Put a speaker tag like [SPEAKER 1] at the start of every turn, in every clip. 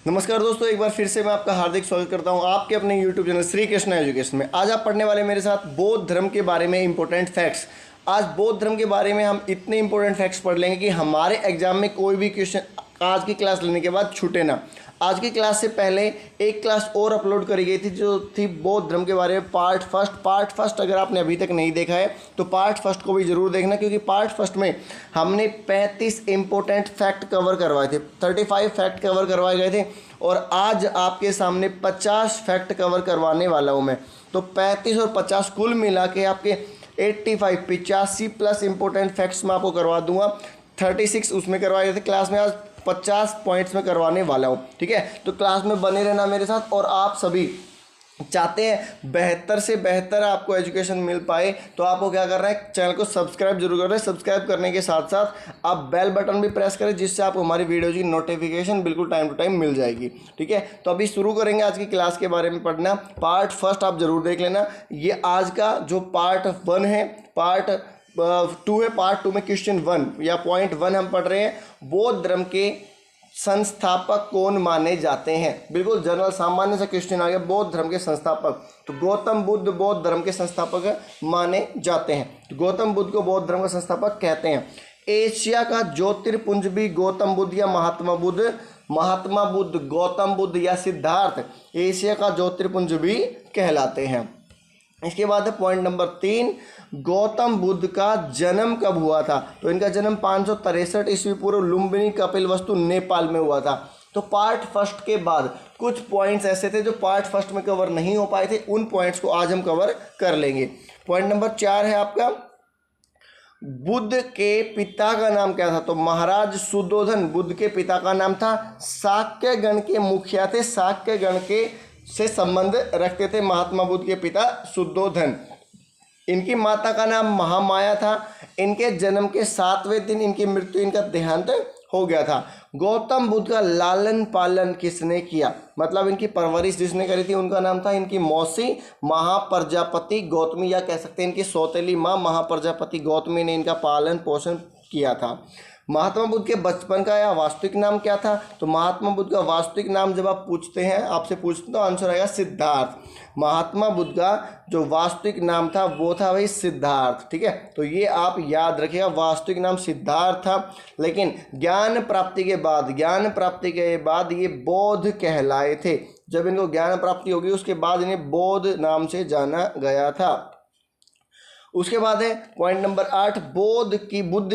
[SPEAKER 1] नमस्कार दोस्तों, एक बार फिर से मैं आपका हार्दिक स्वागत करता हूं आपके अपने YouTube channel Shri Krishna education में। आज आप पढ़ने वाले मेरे साथ बौद्ध धर्म के बारे में इंपॉर्टेंट फैक्ट्स। आज बौद्ध धर्म के बारे में हम इतने इंपॉर्टेंट फैक्ट्स पढ़ लेंगे कि हमारे एग्जाम में कोई भी क्वेश्चन आज की क्लास लेने के बाद छूटे ना। आज की क्लास से पहले एक क्लास और अपलोड करी गई थी जो थी बौद्ध धर्म के बारे में पार्ट फर्स्ट। अगर आपने अभी तक नहीं देखा है तो पार्ट फर्स्ट को भी जरूर देखना, क्योंकि पार्ट फर्स्ट में हमने 35 इंपॉर्टेंट फैक्ट कवर करवाए थे, 35 फैक्ट कवर करवाए गए थे और आज आपके सामने 50 फैक्ट कवर करवाने वाला हूँ मैं। तो 35 और 50 कुल मिला के आपके 85 प्लस इंपॉर्टेंट फैक्ट्स मैं आपको करवा दूंगा। 36 उसमें करवाए थे क्लास में, आज 50 पॉइंट्स में करवाने वाला हूँ। ठीक है, तो क्लास में बने रहना मेरे साथ। और आप सभी चाहते हैं बेहतर से बेहतर आपको एजुकेशन मिल पाए तो आपको क्या करना है, चैनल को सब्सक्राइब जरूर करें। सब्सक्राइब करने के साथ साथ आप बेल बटन भी प्रेस करें, जिससे आपको हमारी वीडियो की नोटिफिकेशन बिल्कुल टाइम टू टाइम मिल जाएगी। ठीक है, तो अभी शुरू करेंगे आज की क्लास के बारे में पढ़ना। पार्ट फर्स्ट आप जरूर देख लेना। ये आज का जो पार्ट 1 है, पार्ट 2 है। पार्ट 2 में क्वेश्चन 1 या पॉइंट 1 हम पढ़ रहे हैं, बौद्ध धर्म के संस्थापक कौन माने जाते हैं। बिल्कुल जनरल सामान्य सा क्वेश्चन आ गया, बौद्ध धर्म के संस्थापक। तो गौतम बुद्ध बौद्ध धर्म के संस्थापक माने जाते हैं। तो गौतम बुद्ध को बौद्ध धर्म का संस्थापक कहते हैं। एशिया का ज्योतिर्पुंज भी गौतम बुद्ध या महात्मा बुद्ध, गौतम बुद्ध या सिद्धार्थ एशिया का ज्योतिर्पुंज भी कहलाते हैं। इसके बाद है पॉइंट नंबर 3, गौतम बुद्ध का जन्म कब हुआ था। तो इनका जन्म 563 ईस्वी पूर्व लुम्बिनी कपिलवस्तु नेपाल में हुआ था। तो पार्ट फर्स्ट के बाद कुछ पॉइंट्स ऐसे थे जो पार्ट फर्स्ट में कवर नहीं हो पाए थे, उन पॉइंट्स को आज हम कवर कर लेंगे। पॉइंट नंबर 4 है आपका, बुद्ध के पिता का नाम क्या था। तो महाराज सुद्धोधन बुद्ध के पिता का नाम था। शाक्य गण के मुखिया थे, शाक्य गण के से संबंध रखते थे महात्मा बुद्ध के पिता शुद्धोधन। इनकी माता का नाम महामाया था। इनके जन्म के 7वें दिन इनकी मृत्यु, इनका देहांत हो गया था। गौतम बुद्ध का लालन पालन किसने किया, मतलब इनकी परवरिश जिसने करी थी, उनका नाम था इनकी मौसी महाप्रजापति गौतमी, या कह सकते हैं इनकी सौतेली माँ महाप्रजापति गौतमी ने इनका पालन पोषण किया था। महात्मा बुद्ध के बचपन का या वास्तविक नाम क्या था। तो महात्मा बुद्ध का वास्तविक नाम जब आप पूछते हैं, आपसे पूछते तो आंसर आएगा सिद्धार्थ। महात्मा बुद्ध का जो वास्तविक नाम था वो था भाई सिद्धार्थ। ठीक है, तो ये आप याद रखिएगा, वास्तविक नाम सिद्धार्थ था। लेकिन ज्ञान प्राप्ति के बाद ये बौद्ध कहलाए थे। जब इनको ज्ञान प्राप्ति होगी उसके बाद इन्हें बौद्ध नाम से जाना गया था। उसके बाद है पॉइंट नंबर 8, बुद्ध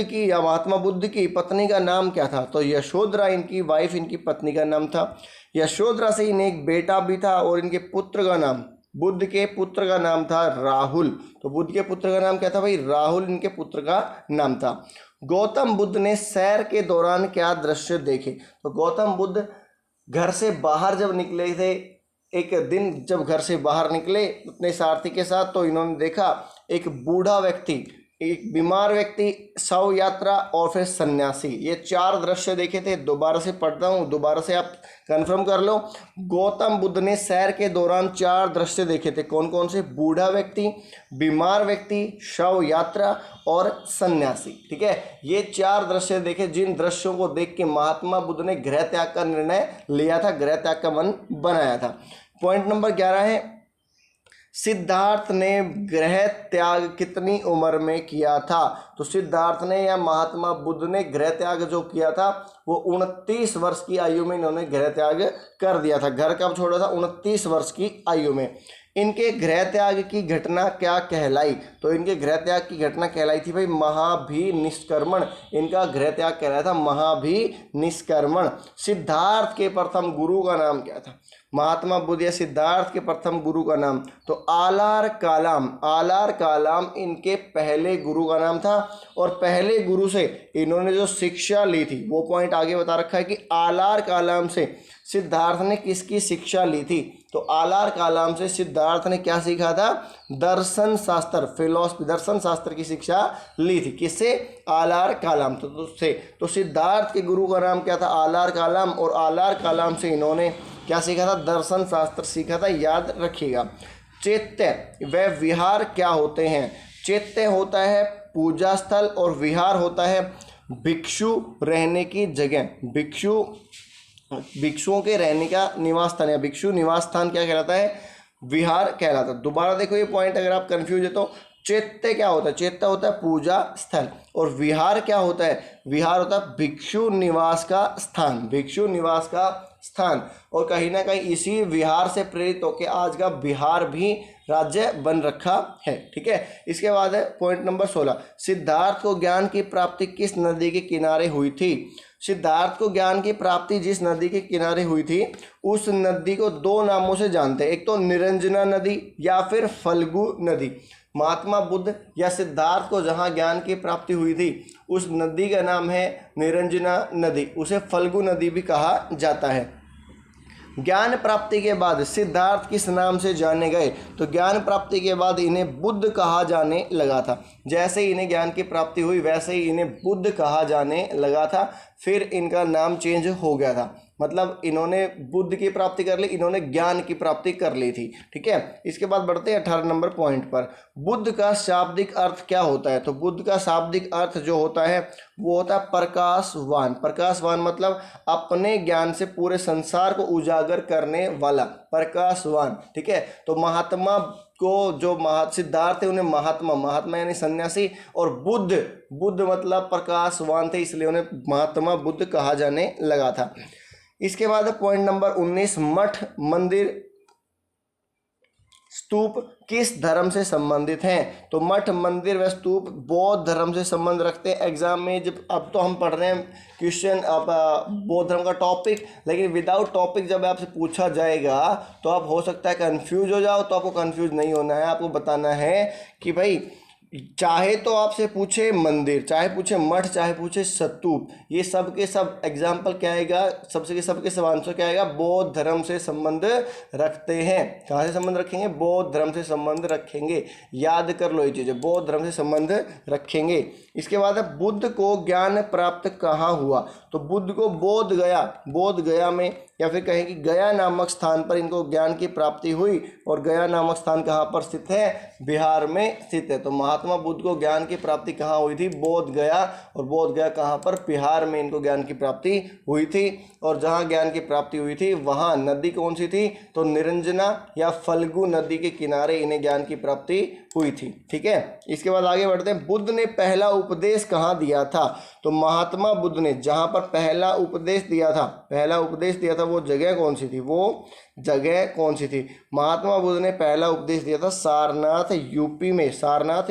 [SPEAKER 1] की या महात्मा बुद्ध की पत्नी का नाम क्या था। तो यशोधरा इनकी वाइफ, इनकी पत्नी का नाम था। यशोधरा से इन्हें एक बेटा भी था और इनके पुत्र का नाम, बुद्ध के पुत्र का नाम था राहुल। तो बुद्ध के पुत्र का नाम क्या था भाई, राहुल इनके पुत्र का नाम था। गौतम बुद्ध ने सैर के दौरान क्या दृश्य देखे। तो गौतम बुद्ध घर से बाहर जब निकले थे, एक दिन जब घर से बाहर निकले अपने सारथी के साथ, तो इन्होंने देखा एक बूढ़ा व्यक्ति, एक बीमार व्यक्ति, शव यात्रा और फिर सन्यासी। ये 4 दृश्य देखे थे। दोबारा से पढ़ता हूँ, दोबारा से आप कंफर्म कर लो। गौतम बुद्ध ने सैर के दौरान 4 दृश्य देखे थे। कौन कौन से, बूढ़ा व्यक्ति, बीमार व्यक्ति, शव यात्रा और सन्यासी। ठीक है, ये 4 दृश्य देखे, जिन दृश्यों को देख के महात्मा बुद्ध ने गृह त्याग का निर्णय लिया था, गृह त्याग का मन बनाया था। पॉइंट नंबर 11 है, सिद्धार्थ ने गृह त्याग कितनी उम्र में किया था। तो सिद्धार्थ ने या महात्मा बुद्ध ने गृह त्याग जो किया था वो 29 वर्ष की आयु में इन्होंने गृह त्याग कर दिया था। घर कब छोड़ा था, 29 वर्ष की आयु में। इनके गृह त्याग की घटना क्या कहलाई। तो इनके गृह त्याग की घटना कहलाई थी भाई महाभिनिष्क्रमण। इनका गृह त्याग कहलाया था महाभिनिष्क्रमण। सिद्धार्थ के प्रथम गुरु का नाम क्या था। महात्मा बुद्ध या सिद्धार्थ के प्रथम गुरु का नाम, तो आलार कालाम इनके पहले गुरु का नाम था। और पहले गुरु से इन्होंने जो शिक्षा ली थी वो पॉइंट आगे बता रखा है कि आलार कालाम से सिद्धार्थ ने किसकी शिक्षा ली थी। तो आलार कालाम से सिद्धार्थ ने क्या सीखा था, दर्शन शास्त्र, फिलॉसफी, दर्शन शास्त्र की शिक्षा ली थी। किससे, आलार कालाम। तो सिद्धार्थ के गुरु का नाम क्या था, आलार कालाम। और आलार कालाम से इन्होंने क्या सीखा था, दर्शन शास्त्र सीखा था। याद रखिएगा। चैत्य व विहार क्या होते हैं। चैत्य होता है पूजा स्थल और विहार होता है भिक्षु रहने की जगह। भिक्षु भिक्षुओं के रहने का निवास स्थान या भिक्षु निवास स्थान क्या कहलाता है? विहार कहलाता है। दोबारा देखो ये पॉइंट, अगर आप कंफ्यूज है तो चैत्य क्या होता है? चैत्य होता है पूजा स्थल, और विहार क्या होता है? विहार होता है भिक्षु निवास का स्थान, भिक्षु निवास का स्थान। और कहीं ना कहीं इसी विहार से प्रेरित होकर आज का बिहार भी राज्य बन रखा है। ठीक है, इसके बाद है पॉइंट नंबर 16, सिद्धार्थ को ज्ञान की प्राप्ति किस नदी के किनारे हुई थी? सिद्धार्थ को ज्ञान की प्राप्ति जिस नदी के किनारे हुई थी उस नदी को दो नामों से जानते हैं, एक तो निरंजना नदी या फिर फल्गु नदी। महात्मा बुद्ध या सिद्धार्थ को जहाँ ज्ञान की प्राप्ति हुई थी उस नदी का नाम है निरंजना नदी, उसे फल्गु नदी भी कहा जाता है। ज्ञान प्राप्ति के बाद सिद्धार्थ किस नाम से जाने गए? तो ज्ञान प्राप्ति के बाद इन्हें बुद्ध कहा जाने लगा था। जैसे ही इन्हें ज्ञान की प्राप्ति हुई वैसे ही इन्हें बुद्ध कहा जाने लगा था, फिर इनका नाम चेंज हो गया था। मतलब इन्होंने बुद्ध की प्राप्ति कर ली, इन्होंने ज्ञान की प्राप्ति कर ली थी। ठीक है, इसके बाद बढ़ते हैं 18 नंबर पॉइंट पर। बुद्ध का शाब्दिक अर्थ क्या होता है? तो बुद्ध का शाब्दिक अर्थ जो होता है वो होता है प्रकाशवान। प्रकाशवान मतलब अपने ज्ञान से पूरे संसार को उजागर करने वाला, प्रकाशवान। ठीक है, तो महात्मा को जो सिद्धार्थ है उन्हें महात्मा, महात्मा यानी सन्यासी, और बुद्ध मतलब प्रकाशवान थे, इसलिए उन्हें महात्मा बुद्ध कहा जाने लगा था। इसके बाद पॉइंट नंबर 19, मठ मंदिर स्तूप किस धर्म से संबंधित हैं? तो मठ मंदिर व स्तूप बौद्ध धर्म से संबंध रखते हैं। एग्जाम में जब अब तो हम पढ़ रहे हैं क्वेश्चन अब बौद्ध धर्म का टॉपिक, लेकिन विदाउट टॉपिक जब आपसे पूछा जाएगा तो आप हो सकता है कंफ्यूज हो जाओ। तो आपको कंफ्यूज नहीं होना है, आपको बताना है कि भाई चाहे तो आपसे पूछे मंदिर, चाहे पूछे मठ, चाहे पूछे स्तूप, ये सब के सब एग्जाम्पल क्या आएगा, सबके सब आंसर क्या आएगा? बौद्ध धर्म से संबंध रखते हैं। कहाँ से संबंध रखेंगे? बौद्ध धर्म से संबंध रखेंगे। याद कर लो ये चीज़ें, बौद्ध धर्म से संबंध रखेंगे। इसके बाद बुद्ध को ज्ञान प्राप्त कहाँ हुआ? तो बुद्ध को बोध गया में या फिर कहें कि गया नामक स्थान पर इनको ज्ञान की प्राप्ति हुई। और गया नामक स्थान कहाँ पर स्थित है? बिहार में स्थित है। तो महात्मा बुद्ध को ज्ञान की प्राप्ति कहाँ हुई थी? बोध गया। और बोध गया कहाँ पर? बिहार में इनको ज्ञान की प्राप्ति हुई थी। और जहाँ ज्ञान की प्राप्ति हुई थी वहाँ नदी कौन सी थी? तो निरंजना या फल्गु नदी के किनारे इन्हें ज्ञान की प्राप्ति हुई थी। ठीक है, इसके बाद आगे बढ़ते हैं। बुद्ध ने पहला उपदेश कहाँ दिया था? तो महात्मा बुद्ध ने जहाँ पर पहला उपदेश दिया था वो जगह कौन सी थी? वो जगह कौन सी थी? महात्मा बुद्ध ने पहला उपदेश दिया था सारनाथ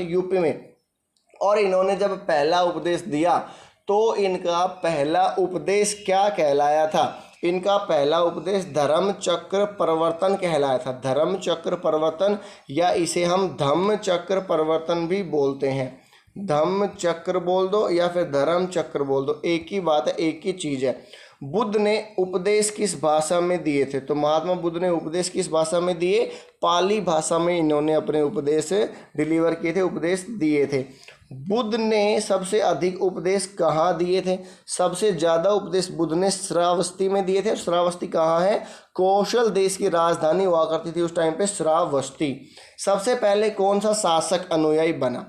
[SPEAKER 1] यूपी में। और इन्होंने जब पहला उपदेश दिया तो इनका पहला उपदेश क्या कहलाया था? इनका पहला उपदेश धर्म चक्र परिवर्तन कहलाया था। धर्म चक्र परिवर्तन, या इसे हम धम्म चक्र परिवर्तन भी बोलते हैं। धम्म चक्र बोल दो या फिर धर्म चक्र बोल दो, एक ही बात है, एक ही चीज़ है। बुद्ध ने उपदेश किस भाषा में दिए थे? तो महात्मा बुद्ध ने उपदेश किस भाषा में दिए? पाली भाषा में इन्होंने अपने उपदेश डिलीवर किए थे, उपदेश दिए थे। बुद्ध ने सबसे अधिक उपदेश कहाँ दिए थे? सबसे ज़्यादा उपदेश बुद्ध ने श्रावस्ती में दिए थे। श्रावस्ती कहाँ है? कौशल देश की राजधानी हुआ करती थी उस टाइम पे, श्रावस्ती। सबसे पहले कौन सा शासक अनुयायी बना?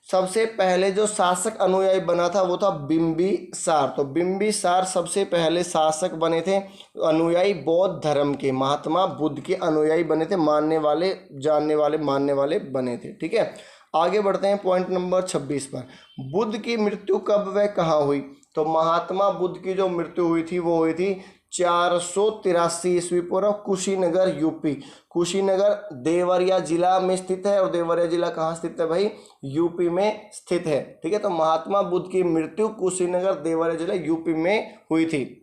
[SPEAKER 1] सबसे पहले जो शासक अनुयायी बना था वो था बिंबिसार। तो बिंबिसार सबसे पहले शासक बने थे, अनुयायी बौद्ध धर्म के, महात्मा बुद्ध के अनुयायी बने थे, मानने वाले, जानने वाले, मानने वाले बने थे। ठीक है, आगे बढ़ते हैं पॉइंट नंबर 26 पर। बुद्ध की मृत्यु कब व कहाँ हुई? तो महात्मा बुद्ध की जो मृत्यु हुई थी वो हुई थी 483 ईस्वी पूर्व, कुशीनगर यूपी। कुशीनगर देवरिया जिला में स्थित है। और देवरिया जिला कहाँ स्थित है भाई? यूपी में स्थित है। ठीक है, तो महात्मा बुद्ध की मृत्यु कुशीनगर देवरिया जिला यूपी में हुई थी।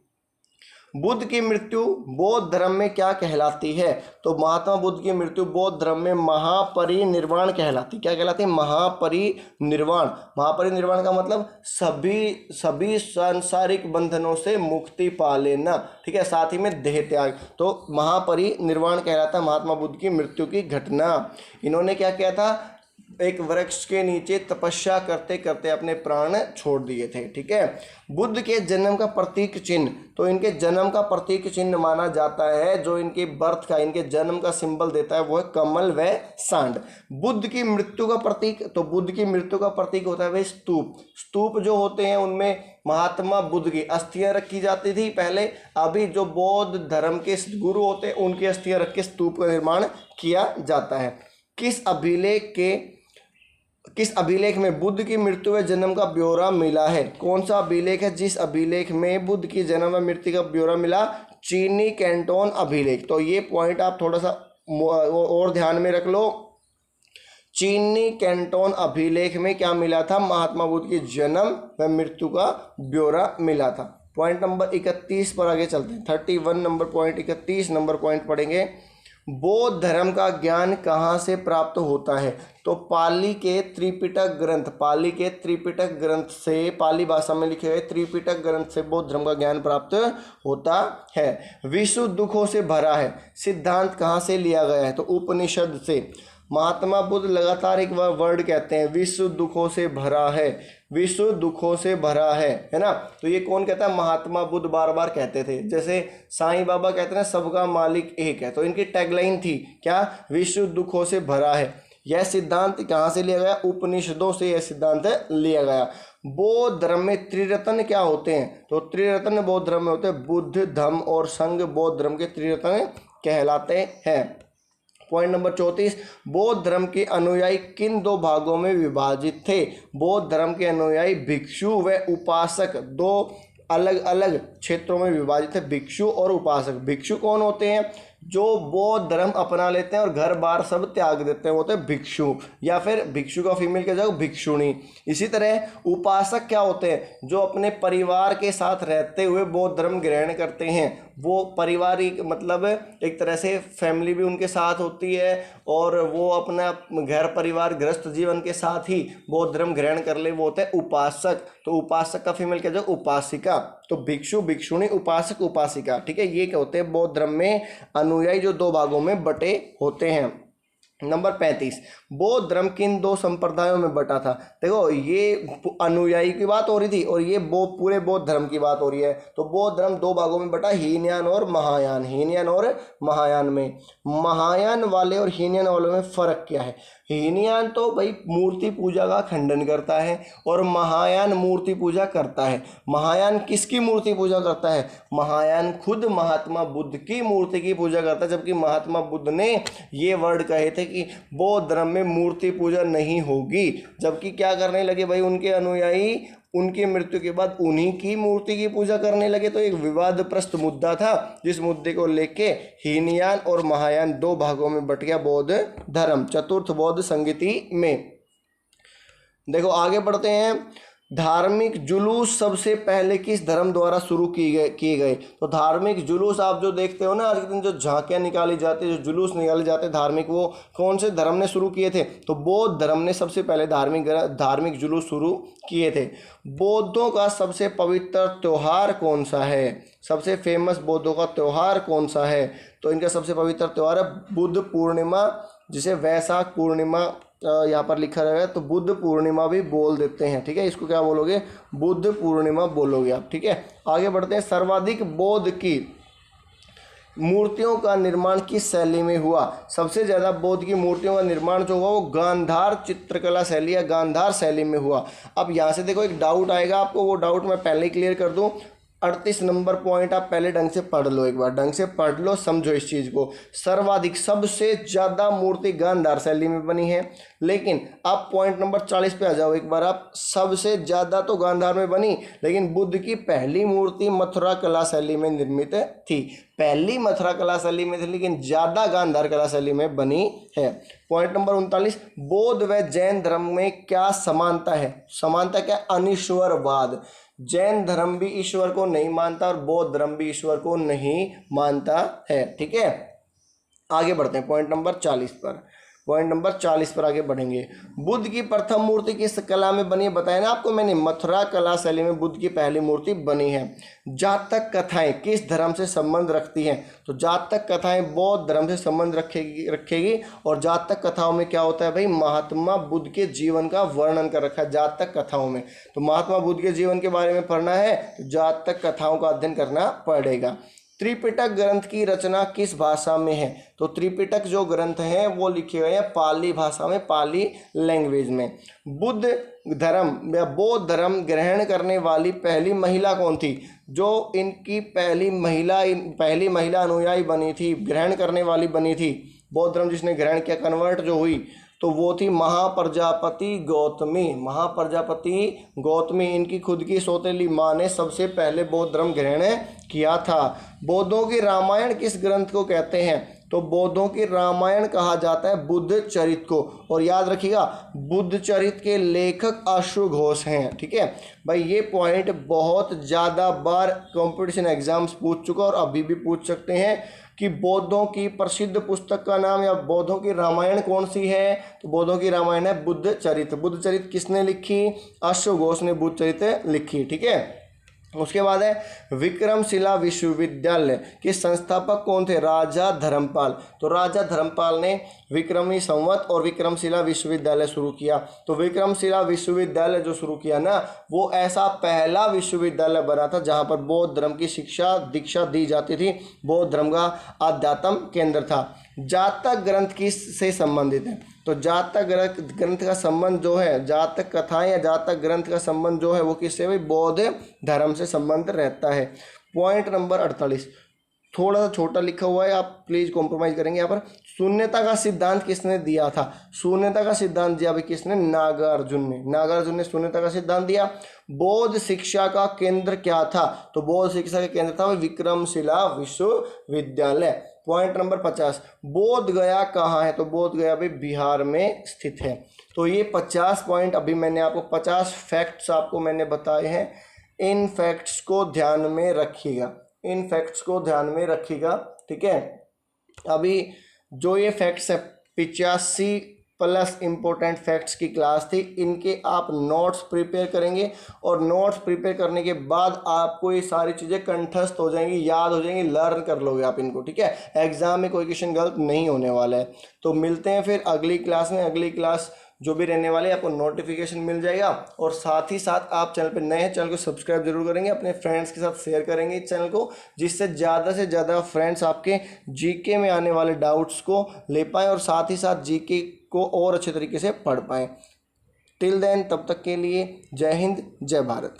[SPEAKER 1] बुद्ध की मृत्यु बौद्ध धर्म में क्या कहलाती है? तो महात्मा बुद्ध की मृत्यु बौद्ध धर्म में महापरिनिर्वाण कहलाती। क्या कहलाती है? महापरिनिर्वाण। महापरिनिर्वाण का मतलब सभी सांसारिक बंधनों से मुक्ति पा लेना। ठीक है, साथ ही में देह त्याग। तो महापरिनिर्वाण कहलाता है महात्मा बुद्ध की मृत्यु की घटना। इन्होंने क्या किया था? एक वृक्ष के नीचे तपस्या करते करते अपने प्राण छोड़ दिए थे। ठीक है। बुद्ध के जन्म का प्रतीक चिन्ह, तो इनके जन्म का प्रतीक चिन्ह माना जाता है, जो इनके बर्थ का, इनके जन्म का सिंबल देता है वो है कमल व सांड। बुद्ध की मृत्यु का प्रतीक, तो बुद्ध की मृत्यु का प्रतीक होता है भाई स्तूप। स्तूप जो होते हैं उनमें महात्मा बुद्ध की अस्थियां रखी जाती थी पहले, अभी जो बौद्ध धर्म के गुरु होते हैं उनकी अस्थियां रख के स्तूप का निर्माण किया जाता है। किस अभिलेख में बुद्ध की मृत्यु व जन्म का ब्यौरा मिला है? कौन सा अभिलेख है जिस अभिलेख में बुद्ध की जन्म व मृत्यु का ब्यौरा मिला? चीनी कैंटोन अभिलेख। तो ये पॉइंट आप थोड़ा सा और ध्यान में रख लो। चीनी कैंटोन अभिलेख में क्या मिला था? महात्मा बुद्ध की जन्म व मृत्यु का ब्यौरा मिला था। पॉइंट नंबर 31 पर आगे चलते हैं। 31 नंबर पॉइंट 31 नंबर पॉइंट पढ़ेंगे। बौद्ध धर्म का ज्ञान कहाँ से प्राप्त होता है? तो पाली के त्रिपिटक ग्रंथ से, पाली भाषा में लिखे हुए त्रिपिटक ग्रंथ से बौद्ध धर्म का ज्ञान प्राप्त होता है। विश्व दुखों से भरा है सिद्धांत कहाँ से लिया गया है? तो उपनिषद से। महात्मा बुद्ध लगातार एक वर्ड कहते हैं, विश्व दुखों से भरा है, विश्व दुखों से भरा है ना। तो ये कौन कहता है? महात्मा बुद्ध बार बार कहते थे। जैसे साईं बाबा कहते हैं सबका मालिक एक है, तो इनकी टैगलाइन थी क्या? विश्व दुखों से भरा है। यह सिद्धांत कहाँ से लिया गया? उपनिषदों से यह सिद्धांत लिया गया। बौद्ध धर्म में त्रिरत्न क्या होते हैं? तो त्रिरत्न बौद्ध धर्म में होते हैं बुद्ध, धम्म और संघ, बौद्ध धर्म के त्रिरत्न कहलाते हैं। पॉइंट नंबर 34, बौद्ध धर्म के अनुयायी किन दो भागों में विभाजित थे? बौद्ध धर्म के अनुयायी भिक्षु व उपासक दो अलग अलग क्षेत्रों में विभाजित है, भिक्षु और उपासक। भिक्षु कौन होते हैं? जो बौद्ध धर्म अपना लेते हैं और घर बार सब त्याग देते हैं, वो होते हैं भिक्षु, या फिर भिक्षु का फीमेल क्या जाएगा? भिक्षुणी। इसी तरह उपासक क्या होते हैं? जो अपने परिवार के साथ रहते हुए बौद्ध धर्म ग्रहण करते हैं, वो पारिवारिक मतलब एक तरह से फैमिली भी उनके साथ होती है और वो अपना घर परिवार गृहस्थ जीवन के साथ ही बौद्ध धर्म ग्रहण कर ले, वो होता है उपासक। तो उपासक का फीमेल क्या जाएगा? उपासिका। तो भिक्षु, भिक्षुणी, उपासक, उपासिका। ठीक है। ये क्या होते हैं? बौद्ध धर्म में अनुयायी जो दो भागों में बटे होते हैं। नंबर 35, बौद्ध धर्म किन दो संप्रदायों में बटा था? देखो ये अनुयायी की बात हो रही थी और ये पूरे बौद्ध धर्म की बात हो रही है। तो बौद्ध धर्म दो भागों में बटा, हीनयान और महायान। हीनयान और महायान में, महायान वाले और हीनयान वालों में फर्क क्या है? हीनयान तो भाई मूर्ति पूजा का खंडन करता है और महायान मूर्ति पूजा करता है। महायान किसकी मूर्ति पूजा करता है? महायान खुद महात्मा बुद्ध की मूर्ति की पूजा करता है, जबकि महात्मा बुद्ध ने ये वर्ड कहे थे कि बौद्ध धर्म में मूर्ति पूजा नहीं होगी। जबकि क्या करने लगे भाई उनके अनुयायी? उनकी मृत्यु के बाद उन्हीं की मूर्ति की पूजा करने लगे। तो एक विवादप्रस्त मुद्दा था, जिस मुद्दे को लेके हीनयान और महायान दो भागों में बट गया बौद्ध धर्म, चतुर्थ बौद्ध संगति में। देखो आगे बढ़ते हैं। धार्मिक जुलूस सबसे पहले किस धर्म द्वारा शुरू किए गए? तो धार्मिक जुलूस आप जो देखते हो ना आज के दिन, जो झांकियाँ निकाली जाती है, जो जुलूस निकाले जाते हैं धार्मिक, वो कौन से धर्म ने शुरू किए थे? तो बौद्ध धर्म ने सबसे पहले धार्मिक जुलूस शुरू किए थे। बौद्धों का सबसे पवित्र त्यौहार कौन सा है? सबसे फेमस बौद्धों का त्यौहार कौन सा है? तो इनका सबसे पवित्र त्यौहार है बुद्ध पूर्णिमा, जिसे वैशाख पूर्णिमा यहाँ पर लिखा रहेगा, तो बुद्ध पूर्णिमा भी बोल देते हैं। ठीक है। इसको क्या बोलोगे? बुद्ध पूर्णिमा बोलोगे आप। ठीक है। आगे बढ़ते हैं। सर्वाधिक बौद्ध की मूर्तियों का निर्माण किस शैली में हुआ? सबसे ज़्यादा बौद्ध की मूर्तियों का निर्माण जो हुआ वो गांधार चित्रकला शैली या गांधार शैली में हुआ। अब यहाँ से देखो एक डाउट आएगा आपको, वो डाउट मैं पहले ही क्लियर कर दूँ। 38 नंबर पॉइंट आप पहले ढंग से पढ़ लो, एक बार ढंग से पढ़ लो, समझो इस चीज़ को। सर्वाधिक, सबसे ज़्यादा मूर्ति गांधार शैली में बनी है, लेकिन आप पॉइंट नंबर 40 पे आ जाओ एक बार आप। सबसे ज़्यादा तो गांधार में बनी, लेकिन बुद्ध की पहली मूर्ति मथुरा कला शैली में निर्मित थी। पहली मथुरा कला शैली में थी, लेकिन ज़्यादा गांधार कला शैली में बनी है। पॉइंट नंबर 39, बौद्ध व जैन धर्म में क्या समानता है? समानता क्या? अनिश्वरवाद। जैन धर्म भी ईश्वर को नहीं मानता और बौद्ध धर्म भी ईश्वर को नहीं मानता है। ठीक है। आगे बढ़ते हैं पॉइंट नंबर 40 पर। पॉइंट नंबर 40 पर आगे बढ़ेंगे। बुद्ध की प्रथम मूर्ति किस कला में बनी है, बताया ना आपको मैंने, मथुरा कला शैली में बुद्ध की पहली मूर्ति बनी है। जातक कथाएं किस धर्म से संबंध रखती हैं, तो जातक कथाएं बौद्ध धर्म से संबंध रखेगी। और जातक कथाओं में क्या होता है भाई, महात्मा बुद्ध के जीवन का वर्णन कर रखा है जातक कथाओं में। तो महात्मा बुद्ध के जीवन के बारे में पढ़ना है तो जातक कथाओं का अध्ययन करना पड़ेगा। त्रिपिटक ग्रंथ की रचना किस भाषा में है, तो त्रिपिटक जो ग्रंथ हैं वो लिखे गए हैं पाली भाषा में, पाली लैंग्वेज में। बुद्ध धर्म या बौद्ध धर्म ग्रहण करने वाली पहली महिला कौन थी, जो इनकी पहली महिला अनुयायी बनी थी, ग्रहण करने वाली बनी थी, बौद्ध धर्म जिसने ग्रहण किया, कन्वर्ट जो हुई, तो वो थी महाप्रजापति गौतमी। महाप्रजापति गौतमी, इनकी खुद की सौतेली माँ ने सबसे पहले बौद्ध धर्म ग्रहण किया था। बौद्धों की रामायण किस ग्रंथ को कहते हैं, तो बौद्धों की रामायण कहा जाता है बुद्ध चरित को। और याद रखिएगा बुद्ध चरित के लेखक अश्वघोष हैं। ठीक है भाई, ये पॉइंट बहुत ज़्यादा बार कंपटीशन एग्जाम्स पूछ चुका और अभी भी पूछ सकते हैं कि बौद्धों की प्रसिद्ध पुस्तक का नाम या बौद्धों की रामायण कौन सी है, तो बौद्धों की रामायण है बुद्ध चरित। बुद्ध चरित किसने लिखी, अश्वघोष ने बुद्ध चरित लिखी। ठीक है, उसके बाद है विक्रमशिला विश्वविद्यालय के संस्थापक कौन थे, राजा धर्मपाल। तो राजा धर्मपाल ने विक्रमी संवत और विक्रमशिला विश्वविद्यालय शुरू किया। तो विक्रमशिला विश्वविद्यालय जो शुरू किया ना, वो ऐसा पहला विश्वविद्यालय बना था जहाँ पर बौद्ध धर्म की शिक्षा दीक्षा दी जाती थी, बौद्ध धर्म का आध्यात्म केंद्र था। जातक ग्रंथ किस से संबंधित है, तो जातक ग्रंथ का संबंध जो है, जातक कथाएं या जातक ग्रंथ का संबंध जो है वो किससे, भाई बौद्ध धर्म से संबंध रहता है। पॉइंट नंबर 48 थोड़ा सा छोटा लिखा हुआ है, आप प्लीज़ कॉम्प्रोमाइज़ करेंगे यहाँ पर। शून्यता का सिद्धांत किसने दिया था, शून्यता का सिद्धांत दिया भाई किसने, नागार्जुन ने। नागार्जुन ने शून्यता का सिद्धांत दिया। बौद्ध शिक्षा का केंद्र क्या था, तो बौद्ध शिक्षा का केंद्र था विक्रमशिला विश्वविद्यालय। पॉइंट नंबर 50 बोध गया कहाँ है, तो बोध गया भाई बिहार में स्थित है। तो ये 50 पॉइंट अभी मैंने आपको 50 फैक्ट्स आपको मैंने बताए हैं। इन फैक्ट्स को ध्यान में रखिएगा, इन फैक्ट्स को ध्यान में रखिएगा। ठीक है, अभी जो ये फैक्ट्स है 85+ इम्पोर्टेंट फैक्ट्स की क्लास थी, इनके आप नोट्स प्रिपेयर करेंगे और नोट्स प्रिपेयर करने के बाद आपको ये सारी चीज़ें कंठस्थ हो जाएंगी, याद हो जाएंगी, लर्न कर लोगे आप इनको। ठीक है, एग्जाम में कोई क्वेश्चन गलत नहीं होने वाला है। तो मिलते हैं फिर अगली क्लास में। अगली क्लास जो भी रहने वाले आपको नोटिफिकेशन मिल जाएगा। और साथ ही साथ आप चैनल पे नए हैं, चैनल को सब्सक्राइब जरूर करेंगे, अपने फ्रेंड्स के साथ शेयर करेंगे इस चैनल को, जिससे ज़्यादा से ज़्यादा फ्रेंड्स आपके जीके में आने वाले डाउट्स को ले पाएँ और साथ ही साथ जीके को और अच्छे तरीके से पढ़ पाएँ। टिल देन, तब तक के लिए जय हिंद जय भारत।